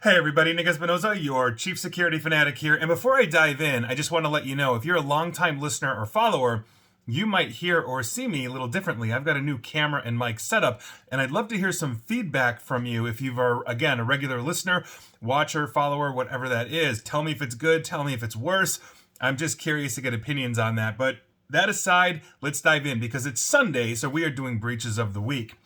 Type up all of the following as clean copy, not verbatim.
Hey everybody, Nick Espinoza, your chief security fanatic here. And before I dive in, I just want to let you know if you're a longtime listener or follower, you might hear or see me a little differently. I've got a new camera and mic setup, and I'd love to hear some feedback from you if you are, again, a regular listener, watcher, follower, whatever that is. Tell me if it's good, tell me if it's worse. I'm just curious to get opinions on that. But that aside, let's dive in because it's Sunday, so we are doing breaches of the week.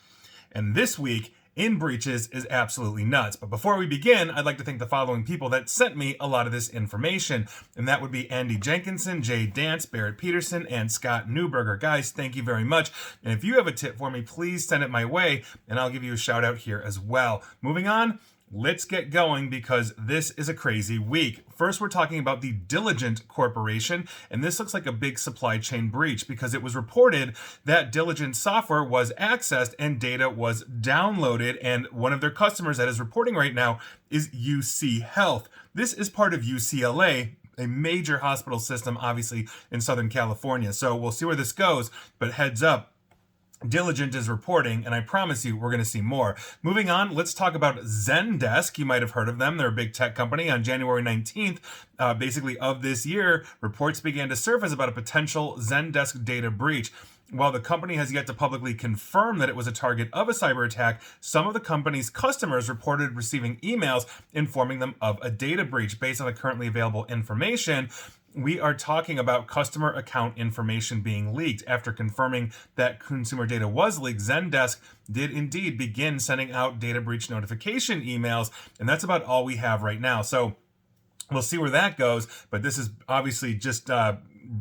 And this week, in breaches is absolutely nuts. But before we begin, I'd like to thank the following people that sent me a lot of this information. And that would be Andy Jenkinson, Jay Dance, Barrett Peterson, and Scott Newberger. Guys, thank you very much. And if you have a tip for me, please send it my way, and I'll give you a shout out here as well. Moving on. Let's get going because this is a crazy week. First, we're talking about the Diligent Corporation, and this looks like a big supply chain breach because it was reported that Diligent software was accessed and data was downloaded, and one of their customers that is reporting right now is UC Health. This is part of UCLA, a major hospital system, obviously, in Southern California. So we'll see where this goes, but heads up. Diligent is reporting, and I promise you we're going to see more. Moving on, let's talk about Zendesk. You might have heard of them. They're a big tech company. On January 19th, basically of this year, reports began to surface about a potential Zendesk data breach. While the company has yet to publicly confirm that it was a target of a cyber attack, some of the company's customers reported receiving emails informing them of a data breach. Based on the currently available information, we are talking about customer account information being leaked. After confirming that consumer data was leaked, Zendesk did indeed begin sending out data breach notification emails, and that's about all we have right now. So we'll see where that goes, but this is obviously just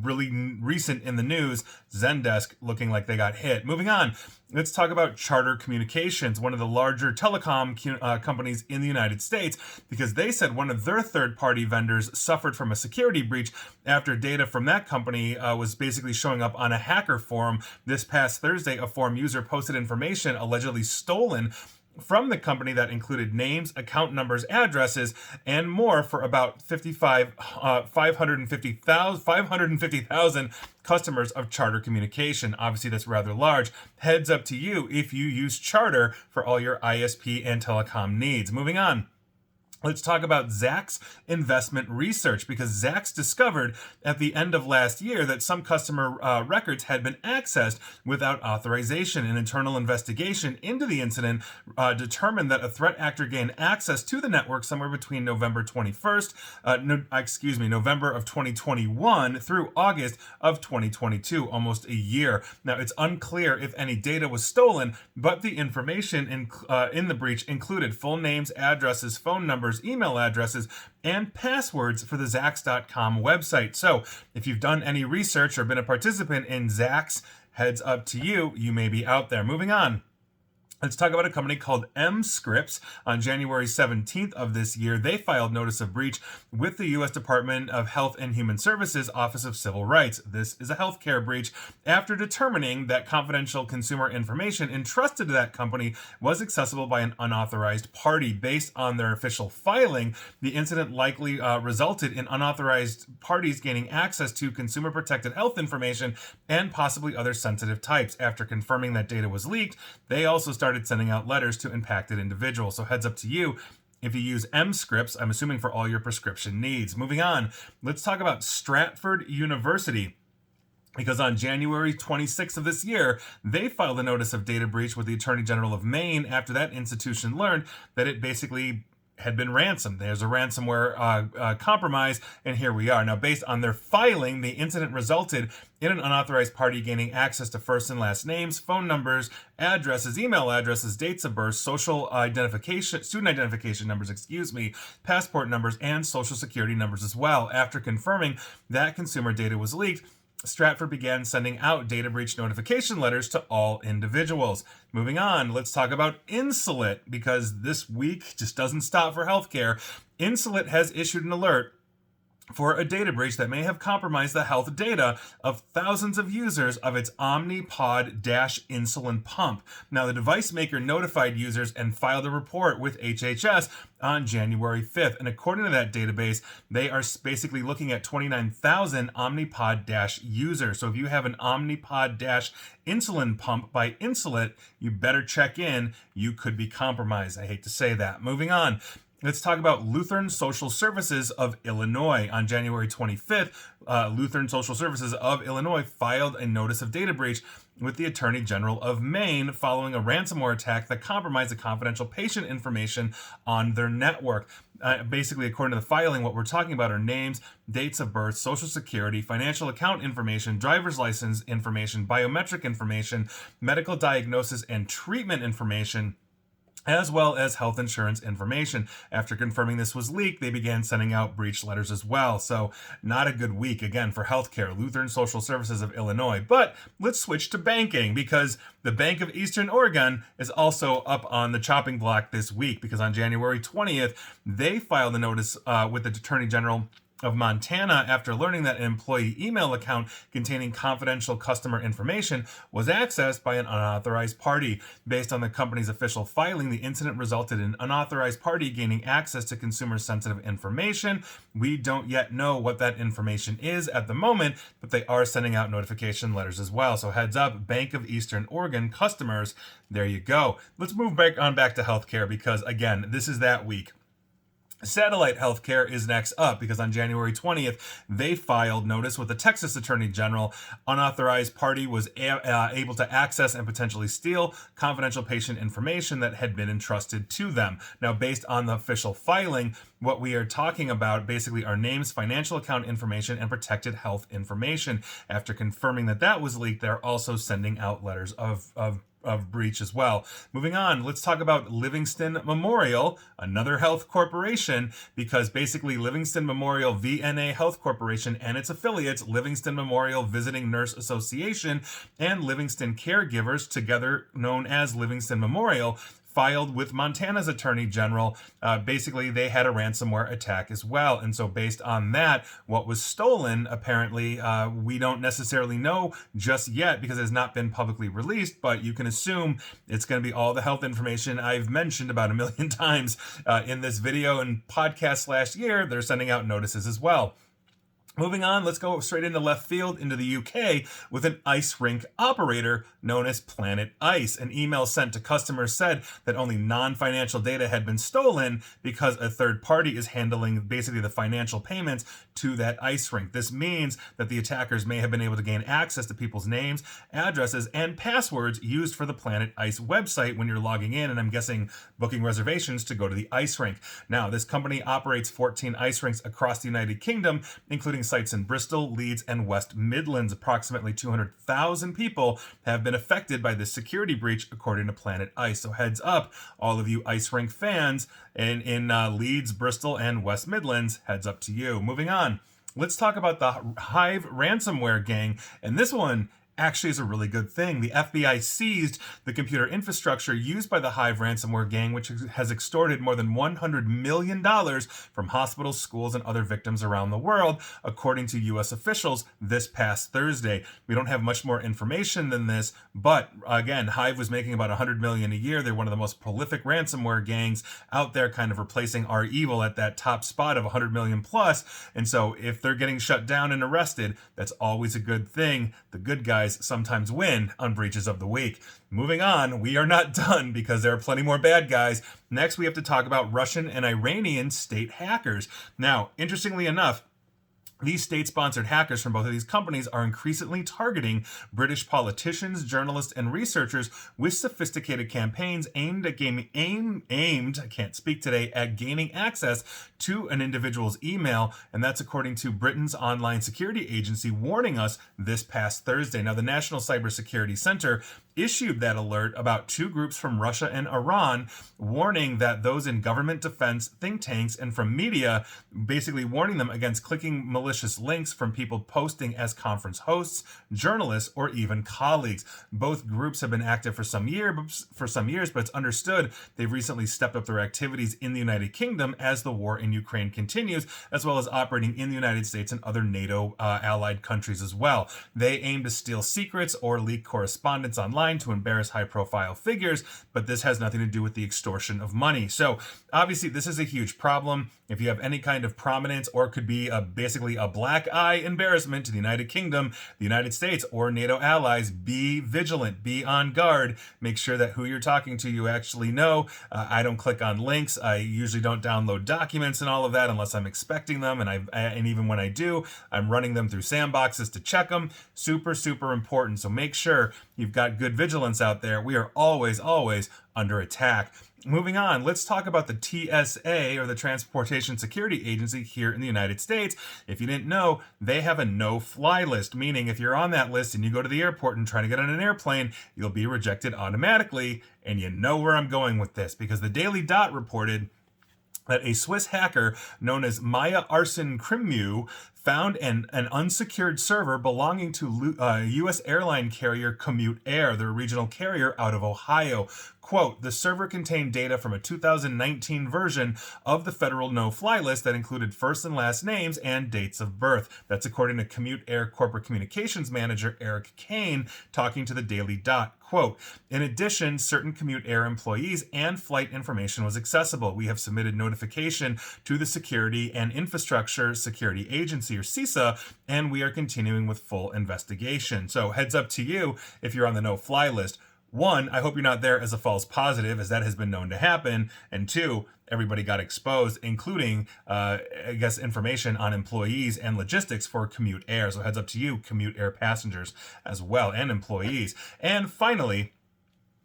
really recent in the news. Zendesk looking like they got hit. Moving on, let's talk about Charter Communications, one of the larger telecom companies in the United States, because they said one of their third-party vendors suffered from a security breach after data from that company was basically showing up on a hacker forum. This past Thursday, a forum user posted information allegedly stolen from the company that included names, account numbers, addresses, and more for about 550,000 customers of Charter Communication. Obviously, that's rather large. Heads up to you if you use Charter for all your ISP and telecom needs. Moving on. Let's talk about Zacks Investment Research, because Zacks discovered at the end of last year that some customer records had been accessed without authorization. An internal investigation into the incident determined that a threat actor gained access to the network somewhere between November of 2021 through August of 2022, almost a year. Now, it's unclear if any data was stolen, but the information in the breach included full names, addresses, phone numbers, email addresses, and passwords for the Zacks.com website. So if you've done any research or been a participant in Zacks, heads up to you. You may be out there. Moving on. Let's talk about a company called Mscripts. On January 17th of this year, they filed notice of breach with the U.S. Department of Health and Human Services Office of Civil Rights. This is a healthcare breach after determining that confidential consumer information entrusted to that company was accessible by an unauthorized party. Based on their official filing, the incident likely resulted in unauthorized parties gaining access to consumer protected health information and possibly other sensitive types. After confirming that data was leaked, they also started sending out letters to impacted individuals. So heads up to you if you use Mscripts, I'm assuming for all your prescription needs. Moving on, let's talk about Stratford University. Because on January 26th of this year, they filed a notice of data breach with the Attorney General of Maine after that institution learned that it basically had been ransomed. There's a ransomware compromise, and here we are. Now, based on their filing, the incident resulted in an unauthorized party gaining access to first and last names, phone numbers, addresses, email addresses, dates of birth, social identification, student identification numbers, passport numbers, and social security numbers as well. After confirming that consumer data was leaked, Stratford began sending out data breach notification letters to all individuals. Moving on, let's talk about Insulet, because this week just doesn't stop for healthcare. Insulet has issued an alert for a data breach that may have compromised the health data of thousands of users of its Omnipod insulin pump. Now, the device maker notified users and filed a report with HHS on January 5th. And according to that database, they are basically looking at 29,000 Omnipod users. So if you have an Omnipod insulin pump by Insulet, you better check in. You could be compromised. I hate to say that. Moving on. Let's talk about Lutheran Social Services of Illinois. On January 25th, Lutheran Social Services of Illinois filed a notice of data breach with the Attorney General of Maine following a ransomware attack that compromised the confidential patient information on their network. Basically, according to the filing, what we're talking about are names, dates of birth, social security, financial account information, driver's license information, biometric information, medical diagnosis and treatment information, as well as health insurance information. After confirming this was leaked, they began sending out breach letters as well. So not a good week, again, for healthcare, Lutheran Social Services of Illinois. But let's switch to banking, because the Bank of Eastern Oregon is also up on the chopping block this week, because on January 20th, they filed a notice with the Attorney General of Montana after learning that an employee email account containing confidential customer information was accessed by an unauthorized party. Based on the company's official filing, the incident resulted in an unauthorized party gaining access to consumer-sensitive information. We don't yet know what that information is at the moment, but they are sending out notification letters as well. So heads up, Bank of Eastern Oregon customers, there you go. Let's move back to healthcare, because again, this is that week. Satellite Healthcare is next up, because on January 20th, they filed notice with the Texas Attorney General. Unauthorized party was able to access and potentially steal confidential patient information that had been entrusted to them. Now, based on the official filing, what we are talking about basically are names, financial account information, and protected health information. After confirming that that was leaked, they're also sending out letters of breach as well. Moving on, let's talk about Livingston Memorial, another health corporation, because basically Livingston Memorial VNA Health Corporation and its affiliates, Livingston Memorial Visiting Nurse Association and Livingston Caregivers, together known as Livingston Memorial, filed with Montana's Attorney General. Basically, they had a ransomware attack as well. And so based on that, what was stolen, apparently, we don't necessarily know just yet because it has not been publicly released, but you can assume it's going to be all the health information I've mentioned about 1 million times in this video and podcast /year. They're sending out notices as well. Moving on, let's go straight into left field into the UK with an ice rink operator known as Planet Ice. An email sent to customers said that only non-financial data had been stolen because a third party is handling basically the financial payments to that ice rink. This means that the attackers may have been able to gain access to people's names, addresses, and passwords used for the Planet Ice website when you're logging in, and I'm guessing booking reservations to go to the ice rink. Now, this company operates 14 ice rinks across the United Kingdom, including sites in Bristol, Leeds, and West Midlands. Approximately 200,000 people have been affected by this security breach, according to Planet Ice. So heads up, all of you ice rink fans in Leeds, Bristol, and West Midlands, heads up to you. Moving on, let's talk about the Hive ransomware gang, and this one actually is a really good thing. The FBI seized the computer infrastructure used by the Hive ransomware gang, which has extorted more than $100 million from hospitals, schools, and other victims around the world, according to U.S. officials this past Thursday. We don't have much more information than this, but again, Hive was making about $100 million a year. They're one of the most prolific ransomware gangs out there, kind of replacing REvil at that top spot of $100 million plus. And so if they're getting shut down and arrested, that's always a good thing. The good guys sometimes win on Breaches of the Week. Moving on, we are not done because there are plenty more bad guys. Next, we have to talk about Russian and Iranian state hackers. Now, interestingly enough, these state-sponsored hackers from both of these companies are increasingly targeting British politicians, journalists, and researchers with sophisticated campaigns aimed at gaining access to an individual's email, and that's according to Britain's online security agency warning us this past Thursday. Now, the National Cybersecurity Center issued that alert about two groups from Russia and Iran, warning that those in government, defense, think tanks, and from media, basically warning them against clicking malicious links from people posting as conference hosts, journalists, or even colleagues. Both groups have been active for some years, but it's understood they've recently stepped up their activities in the United Kingdom as the war in Ukraine continues, as well as operating in the United States and other NATO allied countries as well. They aim to steal secrets or leak correspondence online online to embarrass high-profile figures, but this has nothing to do with the extortion of money. So obviously this is a huge problem. If you have any kind of prominence or could be basically a black eye embarrassment to the United Kingdom, the United States, or NATO allies, be vigilant, be on guard, make sure that who you're talking to you actually know. I don't click on links. I usually don't download documents and all of that unless I'm expecting them, and even when I do, I'm running them through sandboxes to check them. Super, super important. So make sure you've got good vigilance out there. We are always, always under attack. Moving on, let's talk about the TSA, or the Transportation Security Agency here in the United States. If you didn't know, they have a no-fly list, meaning if you're on that list and you go to the airport and try to get on an airplane, you'll be rejected automatically. And you know where I'm going with this, because the Daily Dot reported that a Swiss hacker known as Maya Arsen Krimmu found an unsecured server belonging to U.S. airline carrier Commute Air, their regional carrier out of Ohio. Quote, the server contained data from a 2019 version of the federal no-fly list that included first and last names and dates of birth. That's according to Commute Air corporate communications manager Eric Kane talking to the Daily Dot. Quote, in addition, certain Commute Air employees and flight information was accessible. We have submitted notification to the Security and Infrastructure Security Agency, or CISA, and we are continuing with full investigation. So heads up to you if you're on the no-fly list. One, I hope you're not there as a false positive, as that has been known to happen. And two, everybody got exposed, including, information on employees and logistics for Commute Air. So heads up to you, Commute Air passengers as well, and employees. And finally,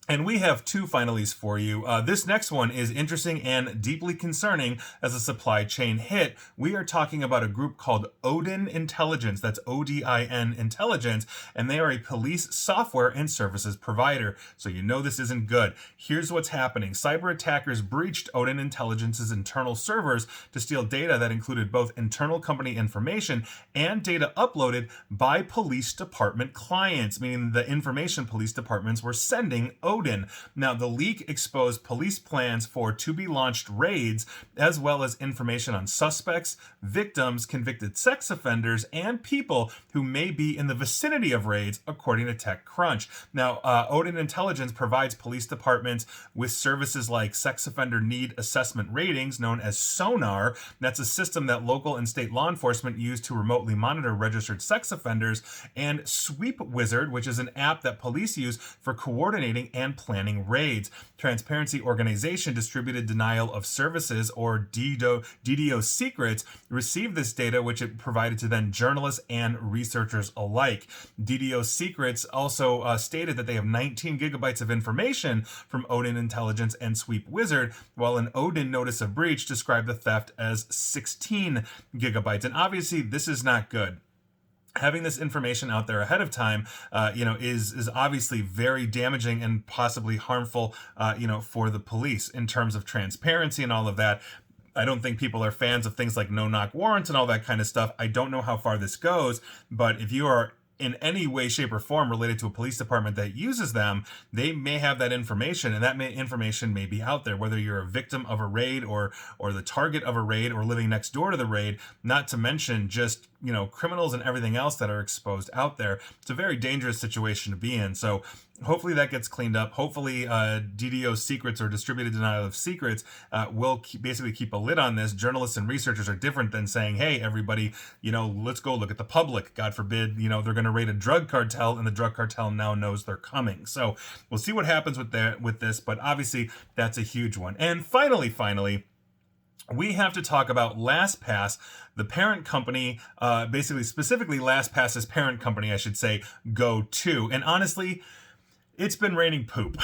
and we have two finalies for you. This next one is interesting and deeply concerning as a supply chain hit. We are talking about a group called Odin Intelligence. That's ODIN Intelligence, and they are a police software and services provider. So you know this isn't good. Here's what's happening. Cyber attackers breached Odin Intelligence's internal servers to steal data that included both internal company information and data uploaded by police department clients, meaning the information police departments were sending Odin. Now, the leak exposed police plans for to-be-launched raids, as well as information on suspects, victims, convicted sex offenders, and people who may be in the vicinity of raids, according to TechCrunch. Now, Odin Intelligence provides police departments with services like sex offender need assessment ratings, known as Sonar. That's a system that local and state law enforcement use to remotely monitor registered sex offenders, and Sweep Wizard, which is an app that police use for coordinating and planning raids. Transparency Organization Distributed Denial of Services, or DDoS Secrets, received this data, which it provided to then journalists and researchers alike. DDoS Secrets also stated that they have 19 gigabytes of information from Odin Intelligence and Sweep Wizard, while an Odin notice of breach described the theft as 16 gigabytes. And obviously, this is not good. Having this information out there ahead of time, is obviously very damaging and possibly harmful, for the police in terms of transparency and all of that. I don't think people are fans of things like no-knock warrants and all that kind of stuff. I don't know how far this goes, but if you are in any way, shape, or form related to a police department that uses them, they may have that information, and that information may be out there, whether you're a victim of a raid or the target of a raid or living next door to the raid, not to mention just, criminals and everything else that are exposed out there. It's a very dangerous situation to be in. So hopefully that gets cleaned up. Hopefully DDoS Secrets, or distributed denial of secrets, will basically keep a lid on this. Journalists and researchers are different than saying, hey, everybody, let's go look at the public. God forbid, they're going to raid a drug cartel, and the drug cartel now knows they're coming. So we'll see what happens with this, but obviously that's a huge one. And finally, we have to talk about LastPass, the parent company, specifically LastPass's parent company, I should say, Go2. And honestly, it's been raining poop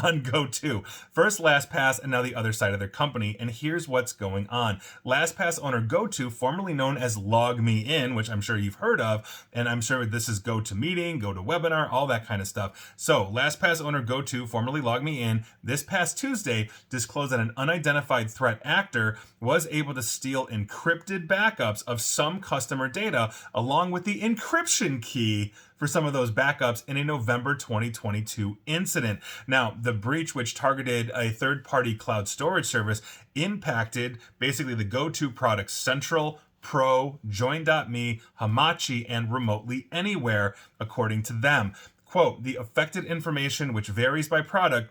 on Go2. First LastPass, and now the other side of their company. And here's what's going on. LastPass owner Go2, formerly known as LogMeIn, which I'm sure you've heard of, and I'm sure this is GoToMeeting, GoToWebinar, all that kind of stuff. So LastPass owner Go2, formerly LogMeIn, this past Tuesday disclosed that an unidentified threat actor was able to steal encrypted backups of some customer data, along with the encryption key for some of those backups in a November 2022 incident. Now, the breach, which targeted a third-party cloud storage service, impacted basically the Go2 products Central, Pro, Join.me, Hamachi, and Remotely Anywhere, according to them. Quote, the affected information, which varies by product,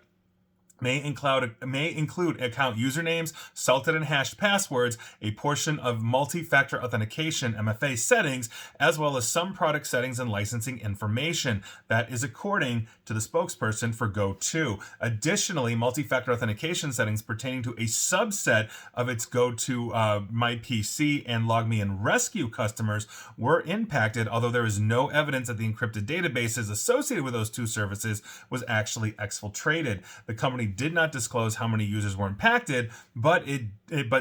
may include account usernames, salted and hashed passwords, a portion of multi-factor authentication (MFA) settings, as well as some product settings and licensing information. That is according to the spokesperson for GoTo. Additionally, multi-factor authentication settings pertaining to a subset of its GoTo MyPC and LogMe and Rescue customers were impacted, although there is no evidence that the encrypted databases associated with those two services was actually exfiltrated. The company did not disclose how many users were impacted, but it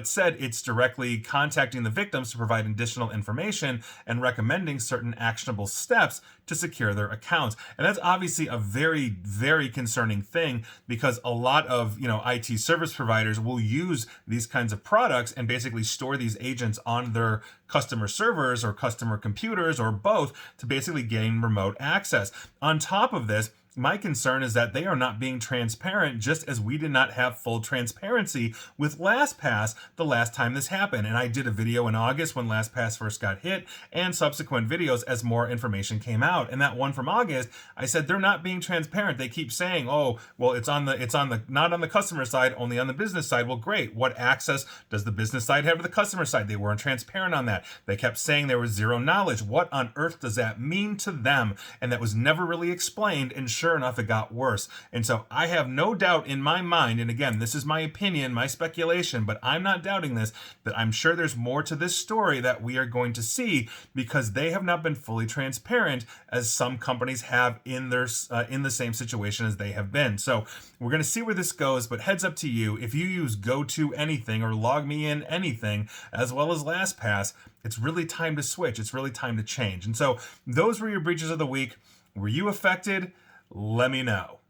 said it's directly contacting the victims to provide additional information and recommending certain actionable steps to secure their accounts. And that's obviously a very, very concerning thing, because a lot of IT service providers will use these kinds of products and basically store these agents on their customer servers or customer computers or both to basically gain remote access. On top of this, my concern is that they are not being transparent, just as we did not have full transparency with LastPass the last time this happened. And I did a video in August when LastPass first got hit, and subsequent videos as more information came out. And that one from August, I said they're not being transparent. They keep saying, "Oh, well, it's on the not on the customer side, only on the business side." Well, great. What access does the business side have to the customer side? They weren't transparent on that. They kept saying there was zero knowledge. What on earth does that mean to them? And that was never really explained. And sure enough, it got worse. And so I have no doubt in my mind, and again, this is my opinion, my speculation, but I'm not doubting this, that I'm sure there's more to this story that we are going to see, because they have not been fully transparent as some companies have in the same situation as they have been. So we're going to see where this goes, but heads up to you, if you use GoTo anything or LogMeIn anything, as well as LastPass, it's really time to switch. It's really time to change. And so those were your breaches of the week. Were you affected? Let me know.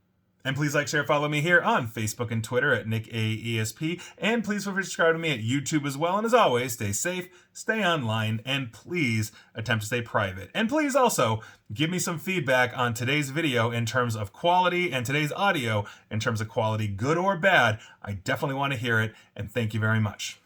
And please like, share, follow me here on Facebook and Twitter at NickAESP. And please feel free to subscribe to me at YouTube as well. And as always, stay safe, stay online, and please attempt to stay private. And please also give me some feedback on today's video in terms of quality and today's audio in terms of quality, good or bad. I definitely want to hear it. And thank you very much.